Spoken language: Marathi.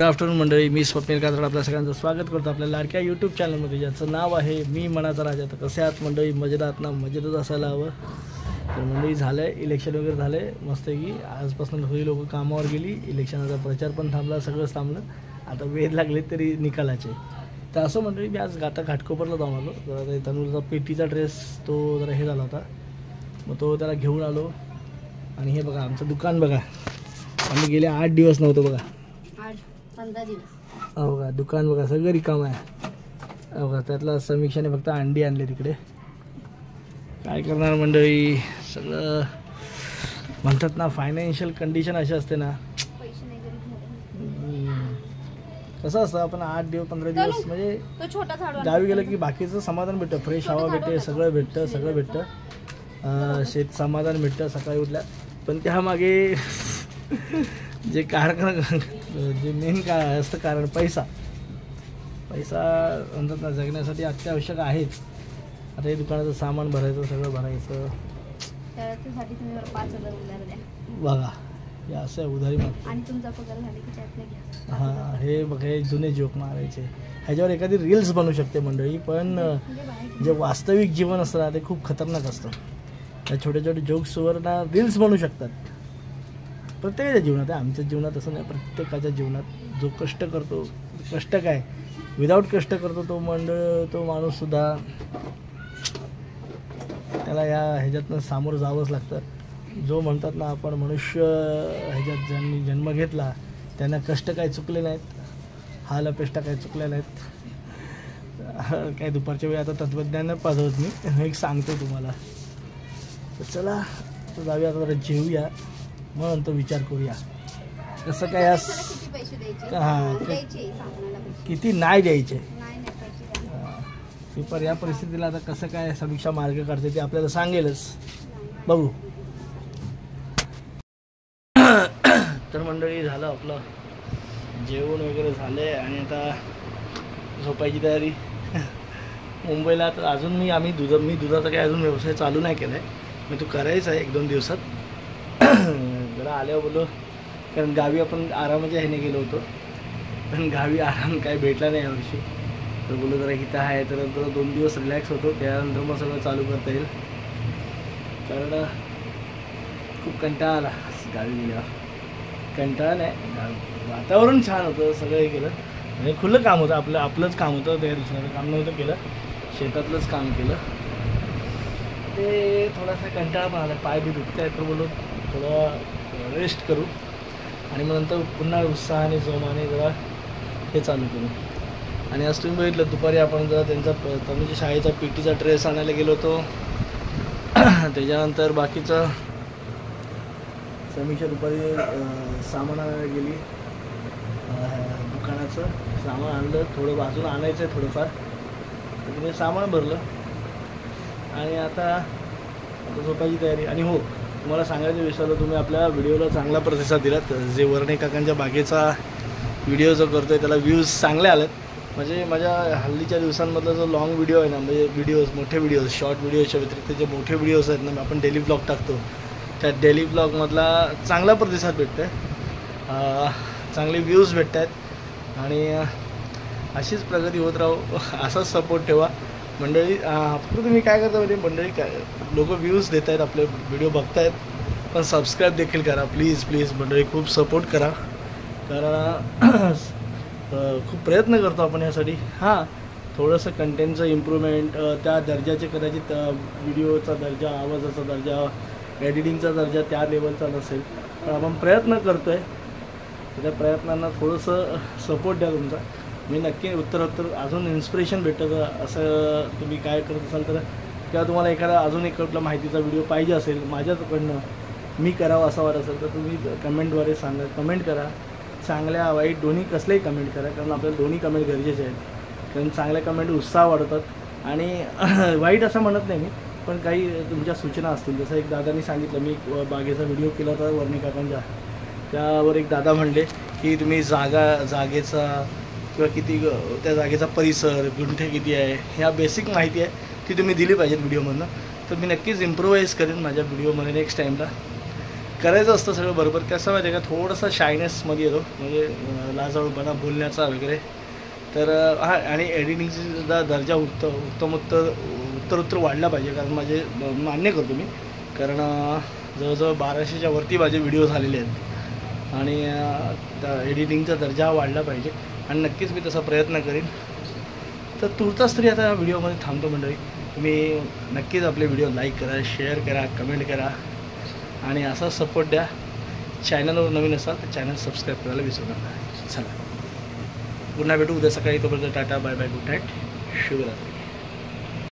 गुड आफ्टरनून मंडळी, मी स्वप्नील कात्रड आपल्या सगळ्यांचं स्वागत करतो आपल्या लाडक्या यूट्यूब चॅनलमध्ये, ज्याचं नाव आहे मी मनाचा राजा. तर कसे आहात मंडळी? मजेदात ना? मजेतच असायला हवं. तर मंडळी झालं आहे, इलेक्शन वगैरे झालं आहे मस्तपैकी. आजपासून थोडी लोक कामावर गेली, इलेक्शनाचा प्रचार पण थांबला, सगळंच थांबलं. आता वेध लागले तरी निकालाचे. तर असं मंडळी, मी आज आता घाटकोपरला जाऊन आलो. जरा तनुजा पेटीचा ड्रेस तो जरा हे झाला होता, मग तो त्याला घेऊन आलो. आणि हे बघा आमचं दुकान बघा, आम्ही गेले 8 दिवस नव्हतो बघा, 15 दिवस. हो का, दुकान बघा सगळं रिकाम आहे. हो का, त्यातला समीक्षाने फक्त अंडी आणले तिकडे. काय करणार मंडळी, सगळं म्हणतात ना फायनान्शियल कंडिशन अशी असते ना. पैसे नाही कसं असतं, आपण 8 दिवस 15 दिवस म्हणजे तो छोटा झाड गावी गेलं की बाकीचं समाधान भेटतं, फ्रेश हवा भेटते, सगळं भेटतं. शेत समाधान भेटतं सकाळी उठल्या. पण त्यामागे जे जे मेन काय असतं कारण पैसा म्हणतात ना, जगण्यासाठी अत्यावश्यक आहेच. आता हे दुकानाचं सामान भरायचं, सगळं भरायचं, त्यासाठी तुम्ही 5,000 उधार द्या बघा. हे असं आहे, उधारी मागतो. आणि तुमचा पगार झाला की त्यातले घ्या. हां, हे बघा, हे जुने जोक मारायचे. ह्याच्यावर एखादी रील्स बनू शकते मंडळी, पण जे वास्तविक जीवन असतं ना ते खूप खतरनाक असतं. त्या छोटे छोटे जोक्सवर ना रील्स बनू शकतात. प्रत्येकाच्या जीवनात आहे, आमच्या जीवनात असं नाही, प्रत्येकाच्या जीवनात जो कष्ट करतो, कष्ट काय विदाऊट कष्ट करतो तो माणूससुद्धा त्याला या ह्याच्यातनं सामोरं जावंच लागतं. जो म्हणतात ना आपण मनुष्य ह्याच्यात ज्यांनी जन्म घेतला त्यांना कष्ट काय चुकले नाहीत, हाल अपेष्टा काय चुकल्या नाहीत. काय दुपारच्या वेळी आता तत्त्वज्ञान पाहत मी एक सांगतो तुम्हाला. तर चला आता जाऊया, आता जरा जेवूया, मग नंतर विचार करूया कसं काय. किती नाही द्यायचे पेपर या परिस्थितीला. आता कसं काय समीक्षा मार्ग काढते ते आपल्याला सांगेलच, बघू. तर मंडळी, झालं आपलं जेवण वगैरे झालंय आणि आता झोपायची तयारी. मुंबईला तर अजून मी दुधाचा काही अजून व्यवसाय चालू नाही केला आहे. मी तो करायचा आहे 1-2 दिवसात. जरा आल्यावर बोललो, कारण गावी आपण आरामाच्या ह्याने गेलो होतो, पण गावी आराम काय भेटला नाही यावर्षी. तर बोललो जरा इथं आहे, तर नंतर 2 दिवस रिलॅक्स होतो, त्यानंतर मग सगळं चालू करता येईल. कारण खूप कंटाळा आला गावी गेल्यावर. कंटाळा नाही, वातावरण छान होतं, सगळं हे केलं म्हणजे खुलं काम होतं, आपलंच काम होतं, ते दुसऱ्याचं काम नव्हतं केलं, शेतातलंच काम केलं. ते थोडासा कंटाळा पण आला, पाय बी दुखत आहे, तर बोललो थोडं रेस्ट करू आणि मग नंतर पुन्हा उत्साहाने जोमाने जरा हे चालू करू. आणि आज तुम्ही बघितलं दुपारी आपण जरा त्यांच्या शाळेचा PT ड्रेस आणायला गेलो होतो. त्याच्यानंतर बाकीचं समीक्षा दुपारी सामान आणायला गेली, दुकानाचं सामान आणलं, थोडं बाजूला आणायचं आहे थोडंफार, तर तुम्ही सामान भरलं आणि आता झोपायची तयारी. आणि हो, तुम्हाला सांगायचं विसरलो, तुम्ही आपल्या व्हिडिओला चांगला प्रतिसाद दिलात. जे वर्णे काकांच्या बागेचा व्हिडिओ जो करतो आहे त्याला व्ह्यूज चांगले आलेत. म्हणजे माझ्या हल्लीच्या दिवसांमधला जो लॉंग व्हिडिओ आहे ना, म्हणजे मोठे व्हिडिओज, शॉर्ट व्हिडिओच्या व्यतिरिक्त जे मोठे व्हिडिओज आहेत ना, आपण डेली ब्लॉग टाकतो, त्या डेली ब्लॉगमधला चांगला प्रतिसाद भेटतो आहे, चांगले व्ह्यूज भेटत आहेत. आणि अशीच प्रगती होत राहू, असाच सपोर्ट ठेवा मंडळी. फक्त तुम्ही काय करता म्हणजे मंडळी, काय लोक व्ह्यूज देत आहेत, आपले व्हिडिओ बघतायत, पण सबस्क्राईब देखील करा प्लीज मंडळी. खूप सपोर्ट करा, कारण खूप प्रयत्न करतो आपण यासाठी. हां, थोडंसं कंटेंटचं इम्प्रूव्हमेंट, त्या दर्जाचे कदाचित व्हिडिओचा दर्जा, आवाजाचा दर्जा, एडिटिंगचा दर्जा त्या लेवलचा नसेल, पण आपण प्रयत्न करतो आहे. त्या प्रयत्नांना थोडंसं सपोर्ट द्या तुमचा. मी नक्की उत्तरोत्तर अजून इन्स्पिरेशन भेटतं. असं तुम्ही काय करत असाल तर, किंवा तुम्हाला एखादा अजून एक कुठला माहितीचा व्हिडिओ पाहिजे असेल माझ्याकडनं, मी करावं असं वाटत असेल तर तुम्ही कमेंटद्वारे सांगा, कमेंट करा. चांगल्या वाईट दोन्ही कसलेही कमेंट करा, कारण आपल्याला दोन्ही कमेंट गरजेचे आहेत. कारण चांगल्या कमेंट उत्साह वाढवतात आणि वाईट असं म्हणत नाही मी, पण काही तुमच्या सूचना असतील. जसं एक दादानी सांगितलं, मी बागेचा व्हिडिओ केला होता वर्णे काकांच्या, त्यावर एक दादा म्हणले की तुम्ही जागेचा किंवा किती त्या जागेचा परिसर, गुंठे किती आहे, ह्या बेसिक माहिती आहे ती तुम्ही दिली पाहिजेत व्हिडिओमधनं. तर मी नक्कीच इम्प्रोवाईज करेन माझ्या व्हिडिओमध्ये नेक्स्ट टाईमला. करायचं असतं सगळं बरोबर. कसं माहिती आहे का, थोडंसं शायनेसमध्ये येतो, म्हणजे लाजाळूपणा बोलण्याचा वगैरे. तर हां, आणि एडिटिंगचा सुद्धा दर्जा उत्तरोत्तर वाढला पाहिजे, कारण माझे मान्य करतो मी, कारण जवळजवळ 1200च्या वरती माझे व्हिडिओ झालेले आहेत आणि एडिटिंगचा दर्जा वाढला पाहिजे आणि नक्कीच मी तसा प्रयत्न करीन. तर तुर्तास तरी आता व्हिडिओमध्ये थांबतो मंडळी. तुम्ही नक्कीच आपले व्हिडिओ लाईक करा, शेअर करा, कमेंट करा आणि असाच सपोर्ट द्या. चॅनलवर नवीन असाल तर चॅनल सबस्क्राईब करायला विसरू नका. चला, पुन्हा भेटू उद्या सकाळी. तोपर्यंत tata, bye bye, good night, शुभरात्री.